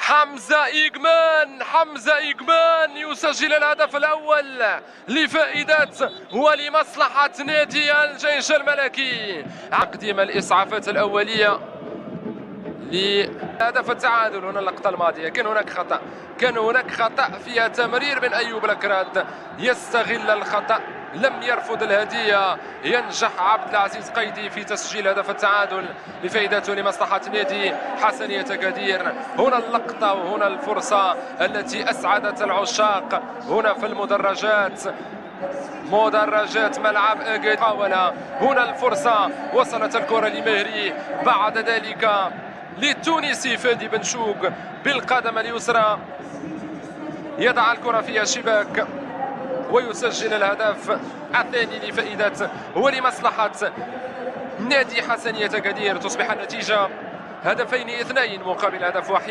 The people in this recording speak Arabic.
حمزة إيجمان يسجل الهدف الأول لفائدة ولمصلحة نادي الجيش الملكي. تقديم الإسعافات الأولية لهدف التعادل. هنا اللقطة الماضية كان هناك خطأ فيها تمرير من أيوب الكراد، يستغل الخطأ، لم يرفض الهدية، ينجح عبد العزيز قيدي في تسجيل هدف التعادل لفائدته لمصلحة نادي حسنية أكادير. هنا اللقطة وهنا الفرصة التي أسعدت العشاق هنا في مدرجات ملعب أكادير. هنا الفرصة، وصلت الكرة لمهري، بعد ذلك للتونسي فادي بنشوق بالقدم اليسرى، يضع الكرة في الشباك ويسجل الهدف الثاني لفائدة ولمصلحة نادي حسنية أكادير. تصبح النتيجة 2-2 مقابل هدف واحد.